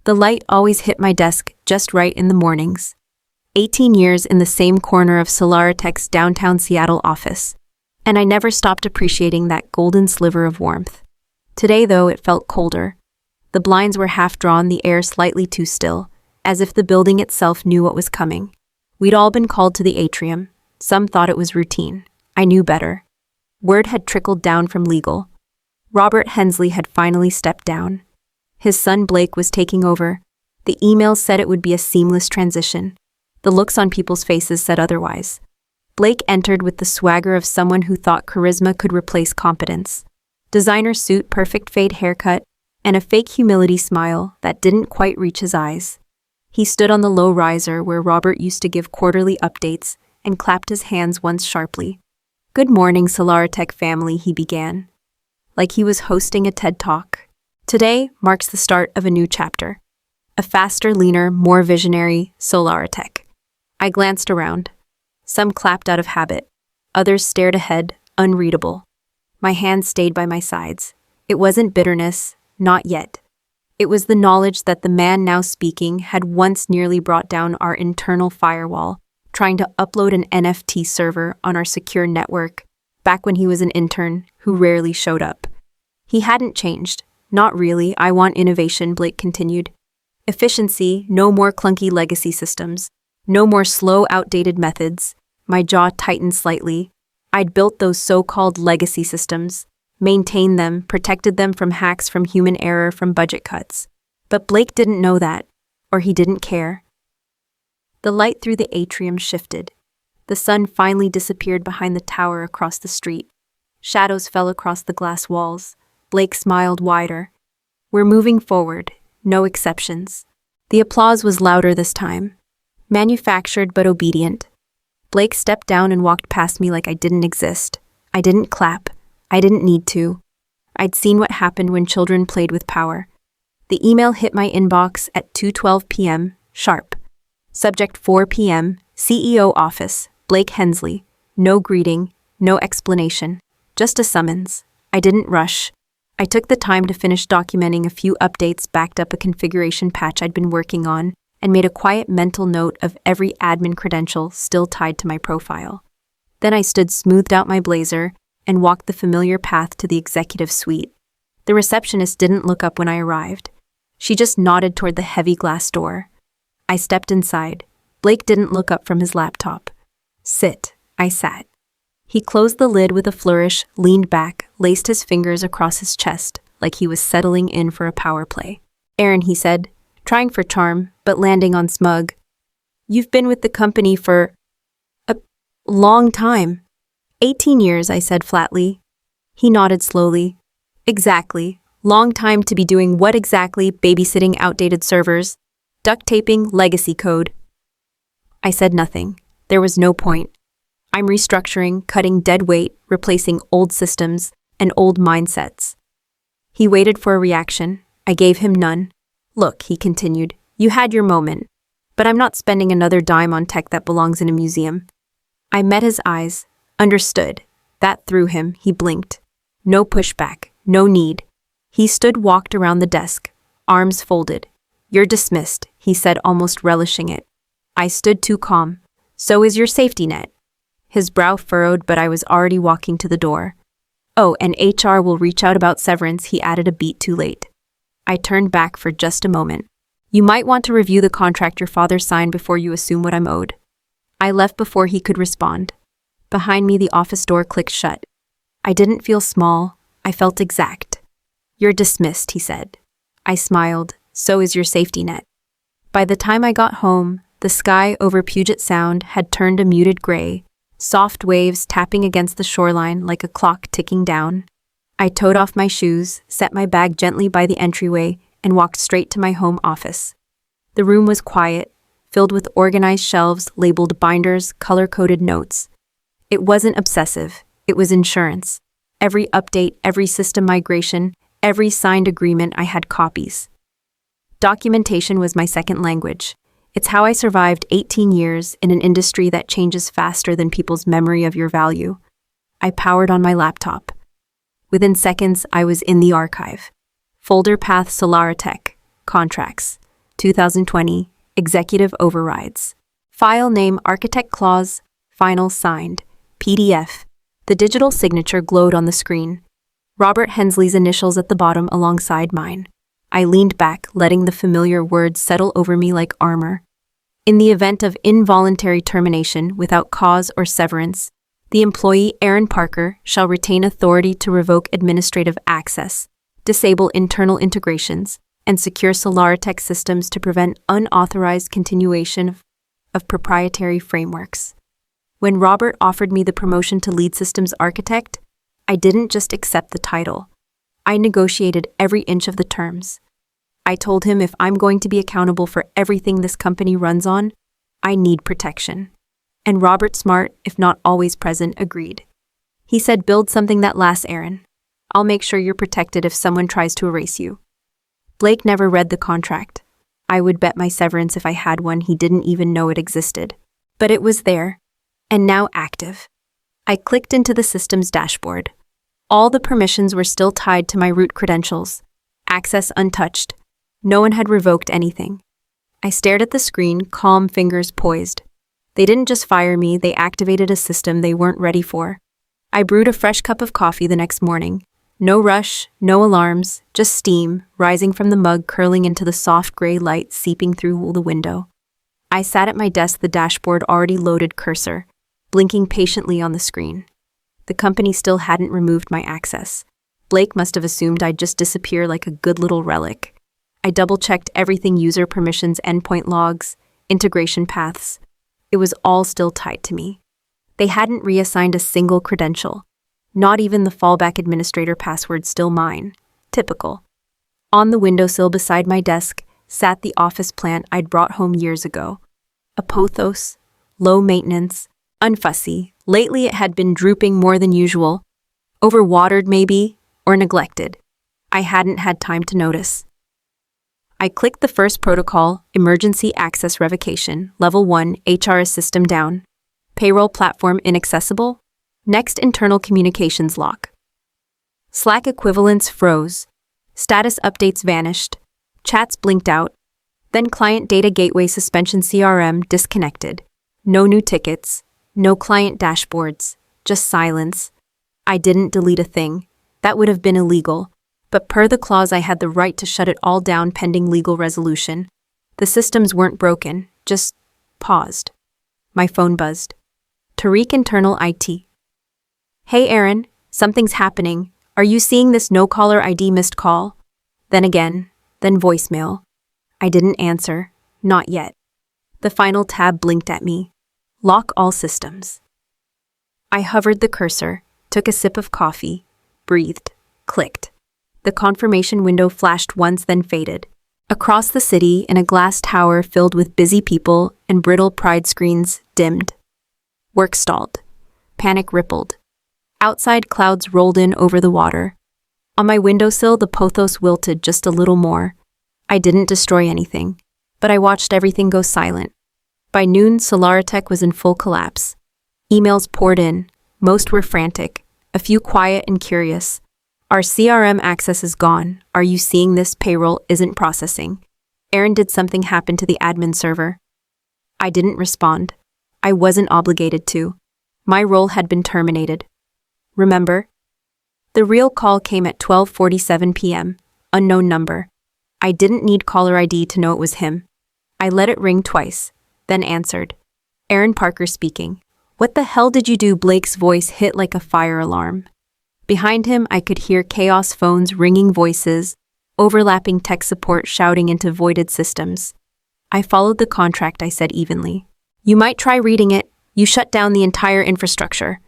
The light always hit my desk just right in the mornings. 18 years in the same corner of SolaraTech's downtown Seattle office, and I never stopped appreciating that golden sliver of warmth. Today, though, it felt colder. The blinds were half drawn, the air slightly too still, as if the building itself knew what was coming. We'd all been called to the atrium. Some thought it was routine. I knew better. Word had trickled down from legal. Robert Hensley had finally stepped down. His son Blake was taking over. The emails said it would be a seamless transition. The looks on people's faces said otherwise. Blake entered with the swagger of someone who thought charisma could replace competence. Designer suit, perfect fade haircut, and a fake humility smile that didn't quite reach his eyes. He stood on the low riser where Robert used to give quarterly updates and clapped his hands once sharply. "Good morning, SolaraTech family," he began, like he was hosting a TED Talk. "Today marks the start of a new chapter. A faster, leaner, more visionary SolaraTech." I glanced around. Some clapped out of habit. Others stared ahead, unreadable. My hands stayed by my sides. It wasn't bitterness, not yet. It was the knowledge that the man now speaking had once nearly brought down our internal firewall, trying to upload an NFT server on our secure network, back when he was an intern who rarely showed up. He hadn't changed. "Not really, I want innovation," Blake continued. "Efficiency, no more clunky legacy systems. No more slow, outdated methods." My jaw tightened slightly. I'd built those so-called legacy systems, maintained them, protected them from hacks, from human error, from budget cuts. But Blake didn't know that, or he didn't care. The light through the atrium shifted. The sun finally disappeared behind the tower across the street. Shadows fell across the glass walls. Blake smiled wider. "We're moving forward, no exceptions." The applause was louder this time. Manufactured but obedient. Blake stepped down and walked past me like I didn't exist. I didn't clap. I didn't need to. I'd seen what happened when children played with power. The email hit my inbox at 2:12 p.m. sharp. Subject 4 p.m. CEO office, Blake Hensley. No greeting, no explanation. Just a summons. I didn't rush. I took the time to finish documenting a few updates, backed up a configuration patch I'd been working on, and made a quiet mental note of every admin credential still tied to my profile. Then I smoothed out my blazer, and walked the familiar path to the executive suite. The receptionist didn't look up when I arrived. She just nodded toward the heavy glass door. I stepped inside. Blake didn't look up from his laptop. "Sit." I sat. He closed the lid with a flourish, leaned back, laced his fingers across his chest, like he was settling in for a power play. "Aaron," he said, trying for charm, but landing on smug. "You've been with the company for a long time." 18 years, I said flatly. He nodded slowly. "Exactly. Long time to be doing what exactly? Babysitting outdated servers? Duct taping legacy code?" I said nothing. There was no point. "I'm restructuring, cutting dead weight, replacing old systems and old mindsets." He waited for a reaction. I gave him none. "Look," he continued, "you had your moment, but I'm not spending another dime on tech that belongs in a museum." I met his eyes. Understood. That threw him. He blinked. No pushback. No need. He walked around the desk, arms folded. "You're dismissed," he said, almost relishing it. I stood too calm. "So is your safety net." His brow furrowed, but I was already walking to the door. "Oh, and HR will reach out about severance," he added a beat too late. I turned back for just a moment. "You might want to review the contract your father signed before you assume what I'm owed." I left before he could respond. Behind me, the office door clicked shut. I didn't feel small. I felt exact. "You're dismissed," he said. I smiled. "So is your safety net." By the time I got home, the sky over Puget Sound had turned a muted gray, soft waves tapping against the shoreline like a clock ticking down. I toed off my shoes, set my bag gently by the entryway, and walked straight to my home office. The room was quiet, filled with organized shelves labeled binders, color-coded notes. It wasn't obsessive. It was insurance. Every update, every system migration, every signed agreement, I had copies. Documentation was my second language. It's how I survived 18 years in an industry that changes faster than people's memory of your value. I powered on my laptop. Within seconds, I was in the archive. Folder path SolaraTech, contracts. 2020, Executive Overrides. File name Architect Clause, Final Signed, PDF. The digital signature glowed on the screen. Robert Hensley's initials at the bottom alongside mine. I leaned back, letting the familiar words settle over me like armor. In the event of involuntary termination without cause or severance, the employee, Aaron Parker, shall retain authority to revoke administrative access, disable internal integrations, and secure SolaraTech systems to prevent unauthorized continuation of proprietary frameworks. When Robert offered me the promotion to lead systems architect, I didn't just accept the title. I negotiated every inch of the terms. I told him if I'm going to be accountable for everything this company runs on, I need protection. And Robert, smart, if not always present, agreed. He said, build something that lasts, Aaron. I'll make sure you're protected if someone tries to erase you. Blake never read the contract. I would bet my severance if I had one he didn't even know it existed. But it was there, and now active. I clicked into the system's dashboard. All the permissions were still tied to my root credentials. Access untouched. No one had revoked anything. I stared at the screen, calm, fingers poised. They didn't just fire me, they activated a system they weren't ready for. I brewed a fresh cup of coffee the next morning. No rush, no alarms, just steam, rising from the mug, curling into the soft gray light seeping through the window. I sat at my desk, the dashboard already loaded cursor, blinking patiently on the screen. The company still hadn't removed my access. Blake must have assumed I'd just disappear like a good little relic. I double-checked everything: user permissions, endpoint logs, integration paths. It was all still tied to me. They hadn't reassigned a single credential. Not even the fallback administrator password, still mine. Typical. On the windowsill beside my desk sat the office plant I'd brought home years ago. A pothos, low maintenance, unfussy. Lately it had been drooping more than usual. Overwatered maybe, or neglected. I hadn't had time to notice. I clicked the first protocol, Emergency Access Revocation, Level 1, HR System down. Payroll platform inaccessible. Next, internal communications lock. Slack equivalents froze. Status updates vanished. Chats blinked out. Then client data gateway suspension, CRM disconnected. No new tickets. No client dashboards. Just silence. I didn't delete a thing. That would have been illegal. But per the clause, I had the right to shut it all down pending legal resolution. The systems weren't broken, just paused. My phone buzzed. Tariq, internal IT. Hey Aaron, something's happening. Are you seeing this no caller ID missed call? Then again, then voicemail. I didn't answer, not yet. The final tab blinked at me. Lock all systems. I hovered the cursor, took a sip of coffee, breathed, clicked. The confirmation window flashed once, then faded. Across the city, in a glass tower filled with busy people and brittle pride screens, dimmed. Work stalled. Panic rippled. Outside, clouds rolled in over the water. On my windowsill, the pothos wilted just a little more. I didn't destroy anything, but I watched everything go silent. By noon, SolaraTech was in full collapse. Emails poured in. Most were frantic, a few quiet and curious. Our CRM access is gone. Are you seeing this? Payroll isn't processing. Aaron, did something happen to the admin server? I didn't respond. I wasn't obligated to. My role had been terminated. Remember? The real call came at 12:47 p.m. Unknown number. I didn't need caller ID to know it was him. I let it ring twice, then answered. Aaron Parker speaking. What the hell did you do? Blake's voice hit like a fire alarm. Behind him, I could hear chaos phones, ringing voices, overlapping tech support shouting into voided systems. I followed the contract, I said evenly. You might try reading it. You shut down the entire infrastructure.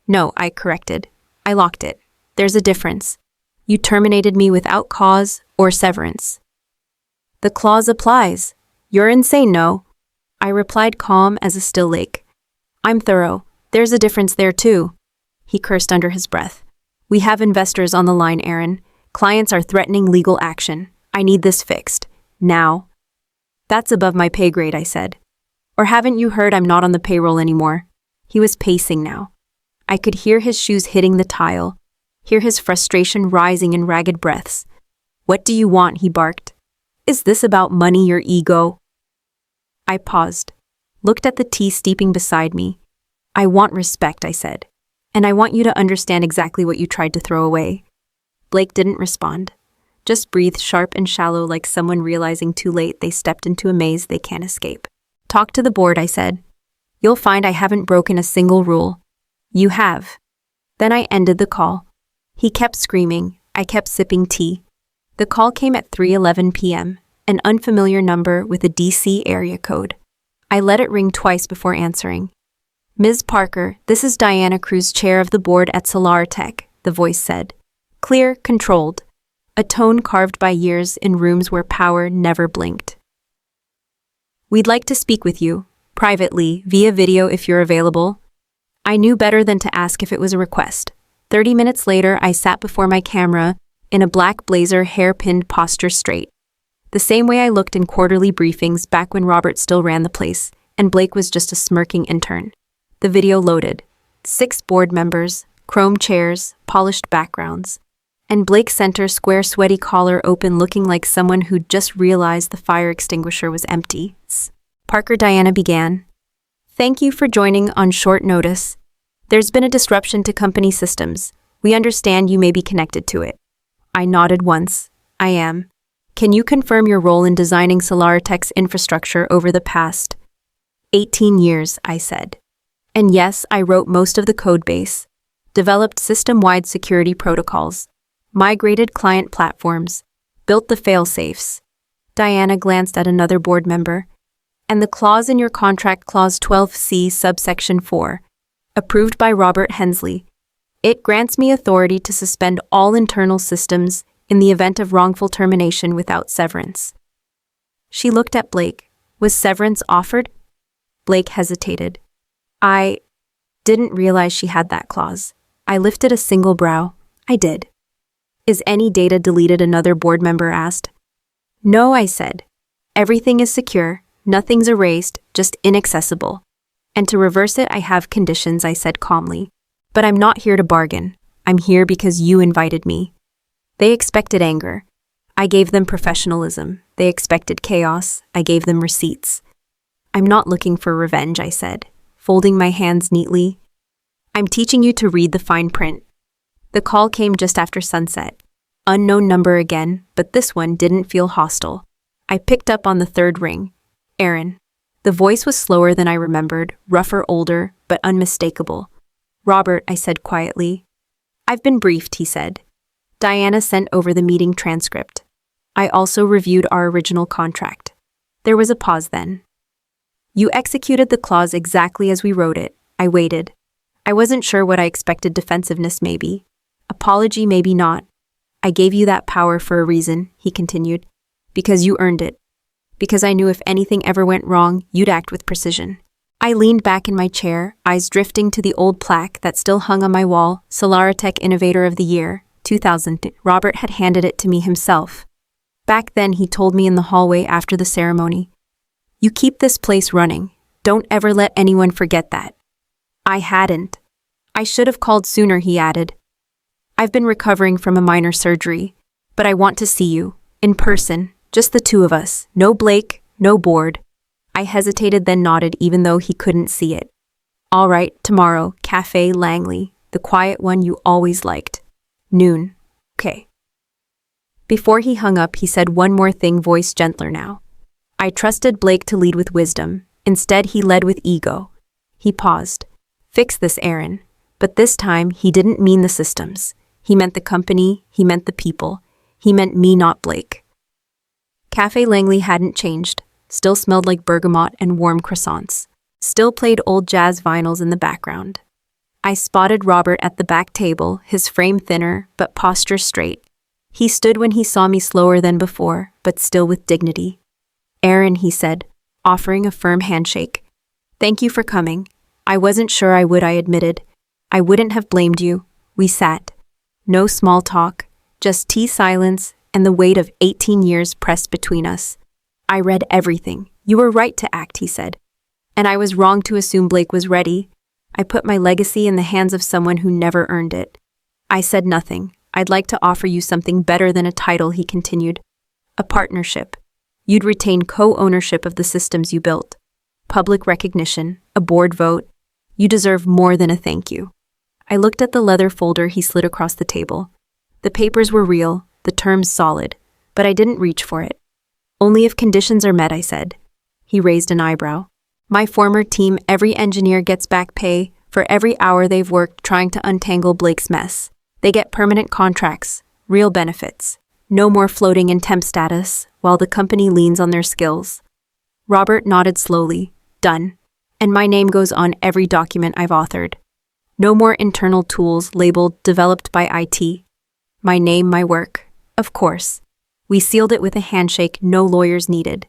No, I corrected. I locked it. There's a difference. You terminated me without cause or severance. The clause applies. You're insane, no? I replied, calm as a still lake. I'm thorough. There's a difference there too. He cursed under his breath. We have investors on the line, Aaron. Clients are threatening legal action. I need this fixed. Now. That's above my pay grade, I said. Or haven't you heard I'm not on the payroll anymore? He was pacing now. I could hear his shoes hitting the tile, hear his frustration rising in ragged breaths. What do you want? He barked. Is this about money or ego? I paused, looked at the tea steeping beside me. I want respect, I said. And I want you to understand exactly what you tried to throw away. Blake didn't respond. Just breathed sharp and shallow like someone realizing too late they stepped into a maze they can't escape. Talk to the board, I said. You'll find I haven't broken a single rule. You have. Then I ended the call. He kept screaming. I kept sipping tea. The call came at 3:11 p.m., an unfamiliar number with a DC area code. I let it ring twice before answering. Ms. Parker, this is Diana Cruz, chair of the board at SolaraTech, the voice said. Clear, controlled. A tone carved by years in rooms where power never blinked. We'd like to speak with you, privately, via video if you're available. I knew better than to ask if it was a request. 30 minutes later, I sat before my camera, in a black blazer, hair-pinned, posture straight. The same way I looked in quarterly briefings back when Robert still ran the place, and Blake was just a smirking intern. The video loaded. 6 board members, chrome chairs, polished backgrounds. And Blake center, square, sweaty collar open, looking like someone who'd just realized the fire extinguisher was empty. Parker, Diana began. Thank you for joining on short notice. There's been a disruption to company systems. We understand you may be connected to it. I nodded once. I am. Can you confirm your role in designing SolaraTech's infrastructure over the past 18 years, I said. And yes, I wrote most of the code base, developed system-wide security protocols, migrated client platforms, built the fail-safes. Diana glanced at another board member. And the clause in your contract, clause 12C, subsection 4, approved by Robert Hensley. It grants me authority to suspend all internal systems in the event of wrongful termination without severance. She looked at Blake. Was severance offered? Blake hesitated. I didn't realize she had that clause. I lifted a single brow. I did. Is any data deleted? Another board member asked. No, I said. Everything is secure. Nothing's erased, just inaccessible. And to reverse it, I have conditions, I said calmly. But I'm not here to bargain. I'm here because you invited me. They expected anger. I gave them professionalism. They expected chaos. I gave them receipts. I'm not looking for revenge, I said, folding my hands neatly. I'm teaching you to read the fine print. The call came just after sunset. Unknown number again, but this one didn't feel hostile. I picked up on the third ring. Aaron. The voice was slower than I remembered, rougher, older, but unmistakable. Robert, I said quietly. I've been briefed, he said. Diana sent over the meeting transcript. I also reviewed our original contract. There was a pause then. You executed the clause exactly as we wrote it. I waited. I wasn't sure what I expected. Defensiveness, maybe. Apology, maybe not. I gave you that power for a reason, he continued. Because you earned it. Because I knew if anything ever went wrong, you'd act with precision. I leaned back in my chair, eyes drifting to the old plaque that still hung on my wall, SolaraTech Innovator of the Year, 2000. Robert had handed it to me himself. Back then, he told me in the hallway after the ceremony, you keep this place running. Don't ever let anyone forget that. I hadn't. I should have called sooner, he added. I've been recovering from a minor surgery, but I want to see you, in person. Just the two of us, no Blake, no board. I hesitated, then nodded even though he couldn't see it. All right, tomorrow, Cafe Langley, the quiet one you always liked. Noon. Okay. Before he hung up, he said one more thing, voice gentler now. I trusted Blake to lead with wisdom. Instead, he led with ego. He paused. Fix this, Aaron. But this time, he didn't mean the systems. He meant the company, he meant the people. He meant me, not Blake. Cafe Langley hadn't changed, still smelled like bergamot and warm croissants, still played old jazz vinyls in the background. I spotted Robert at the back table, his frame thinner, but posture straight. He stood when he saw me, slower than before, but still with dignity. Aaron, he said, offering a firm handshake. Thank you for coming. I wasn't sure I would, I admitted. I wouldn't have blamed you. We sat. No small talk, just tea, silence, and the weight of 18 years pressed between us. I read everything. You were right to act, he said. And I was wrong to assume Blake was ready. I put my legacy in the hands of someone who never earned it. I said nothing. I'd like to offer you something better than a title, he continued. A partnership. You'd retain co-ownership of the systems you built. Public recognition, a board vote. You deserve more than a thank you. I looked at the leather folder he slid across the table. The papers were real, the terms solid, but I didn't reach for it. Only if conditions are met, I said. He raised an eyebrow. My former team, every engineer gets back pay for every hour they've worked trying to untangle Blake's mess. They get permanent contracts, real benefits. No more floating in temp status while the company leans on their skills. Robert nodded slowly. Done. And my name goes on every document I've authored. No more internal tools labeled developed by IT. My name, my work. Of course. We sealed it with a handshake, no lawyers needed.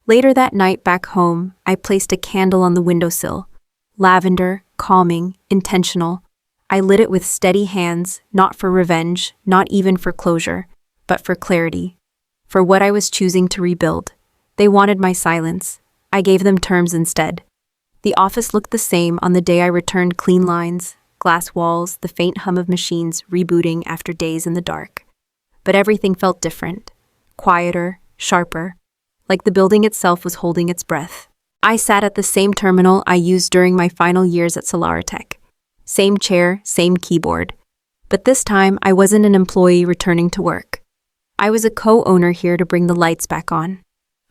Later that night back home, I placed a candle on the windowsill. Lavender, calming, intentional. I lit it with steady hands, not for revenge, not even for closure, but for clarity. For what I was choosing to rebuild. They wanted my silence. I gave them terms instead. The office looked the same on the day I returned: clean lines, glass walls, the faint hum of machines rebooting after days in the dark. But everything felt different. Quieter, sharper. Like the building itself was holding its breath. I sat at the same terminal I used during my final years at SolaraTech. Same chair, same keyboard. But this time, I wasn't an employee returning to work. I was a co-owner here to bring the lights back on.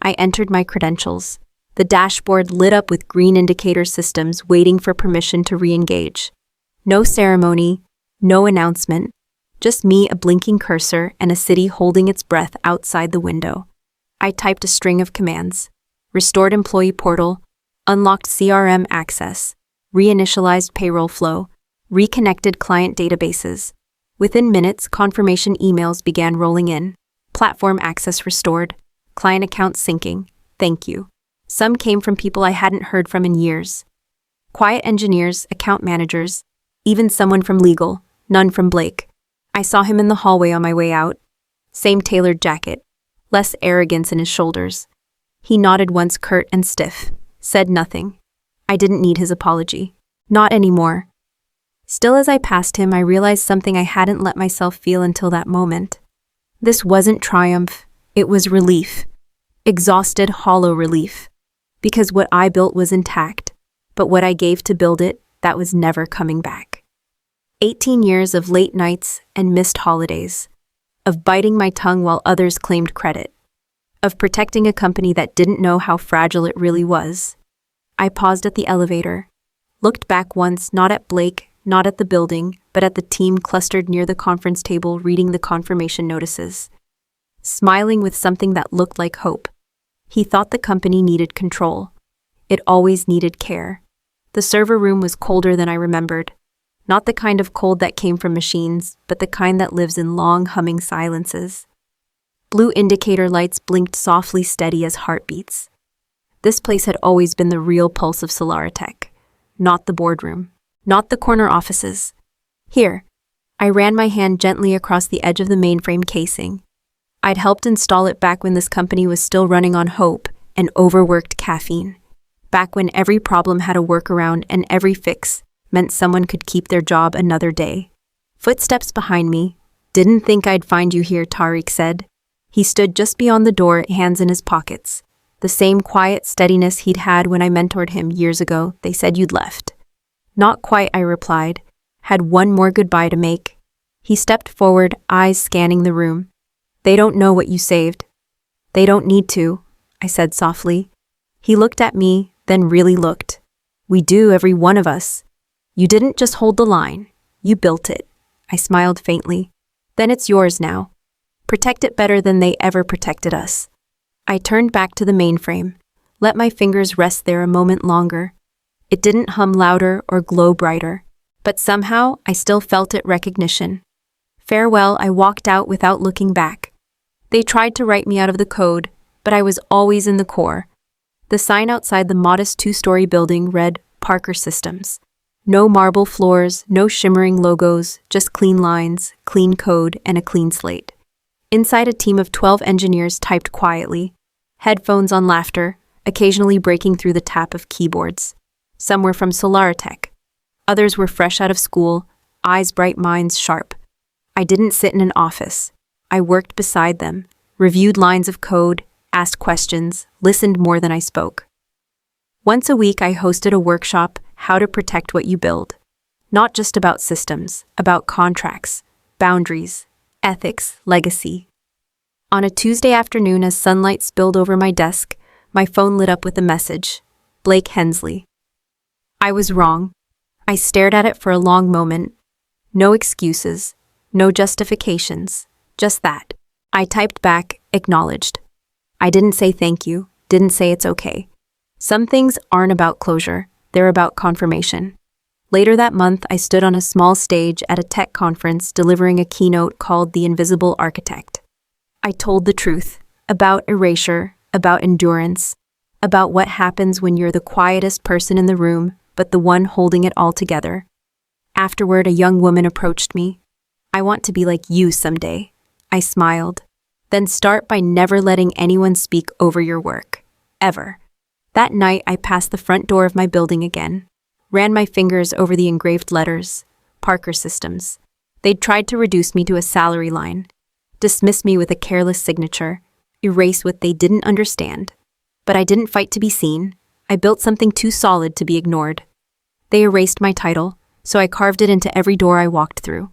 I entered my credentials. The dashboard lit up with green indicator systems waiting for permission to re-engage. No ceremony, no announcement, just me, a blinking cursor, and a city holding its breath outside the window. I typed a string of commands. Restored employee portal, unlocked CRM access, reinitialized payroll flow, reconnected client databases. Within minutes, confirmation emails began rolling in. Platform access restored. Client accounts syncing. Thank you. Some came from people I hadn't heard from in years. Quiet engineers, account managers, even someone from legal, none from Blake. I saw him in the hallway on my way out. Same tailored jacket, less arrogance in his shoulders. He nodded once, curt and stiff, said nothing. I didn't need his apology. Not anymore. Still, as I passed him, I realized something I hadn't let myself feel until that moment. This wasn't triumph, it was relief. Exhausted, hollow relief. Because what I built was intact, but what I gave to build it, that was never coming back. 18 years of late nights and missed holidays. Of biting my tongue while others claimed credit. Of protecting a company that didn't know how fragile it really was. I paused at the elevator, looked back once, not at Blake, not at the building, but at the team clustered near the conference table reading the confirmation notices. Smiling with something that looked like hope. He thought the company needed control. It always needed care. The server room was colder than I remembered. Not the kind of cold that came from machines, but the kind that lives in long, humming silences. Blue indicator lights blinked softly, steady as heartbeats. This place had always been the real pulse of SolaraTech. Not the boardroom. Not the corner offices. Here. I ran my hand gently across the edge of the mainframe casing. I'd helped install it back when this company was still running on hope and overworked caffeine. Back when every problem had a workaround and every fix meant someone could keep their job another day. Footsteps behind me. Didn't think I'd find you here, Tariq said. He stood just beyond the door, hands in his pockets. The same quiet steadiness he'd had when I mentored him years ago. They said you'd left. Not quite, I replied. Had one more goodbye to make. He stepped forward, eyes scanning the room. They don't know what you saved. They don't need to, I said softly. He looked at me, then really looked. We do, every one of us. You didn't just hold the line. You built it. I smiled faintly. Then it's yours now. Protect it better than they ever protected us. I turned back to the mainframe, let my fingers rest there a moment longer. It didn't hum louder or glow brighter, but somehow I still felt it recognition. Farewell, I walked out without looking back. They tried to write me out of the code, but I was always in the core. The sign outside the modest 2-story building read Parker Systems. No marble floors, no shimmering logos, just clean lines, clean code, and a clean slate. Inside, a team of 12 engineers typed quietly, headphones on, laughter, occasionally breaking through the tap of keyboards. Some were from SolaraTech. Others were fresh out of school, eyes bright, minds sharp. I didn't sit in an office. I worked beside them, reviewed lines of code, asked questions, listened more than I spoke. Once a week, I hosted a workshop, How to Protect What You Build. Not just about systems, about contracts, boundaries, ethics, legacy. On a Tuesday afternoon, as sunlight spilled over my desk, my phone lit up with a message. Blake Hensley. I was wrong. I stared at it for a long moment. No excuses, no justifications, just that. I typed back, acknowledged. I didn't say thank you, didn't say it's okay. Some things aren't about closure, they're about confirmation. Later that month, I stood on a small stage at a tech conference delivering a keynote called The Invisible Architect. I told the truth about erasure, about endurance, about what happens when you're the quietest person in the room, but the one holding it all together. Afterward, a young woman approached me. I want to be like you someday. I smiled. Then start by never letting anyone speak over your work. Ever. That night, I passed the front door of my building again. Ran my fingers over the engraved letters. Parker Systems. They'd tried to reduce me to a salary line. Dismiss me with a careless signature. Erase what they didn't understand. But I didn't fight to be seen. I built something too solid to be ignored. They erased my title, so I carved it into every door I walked through.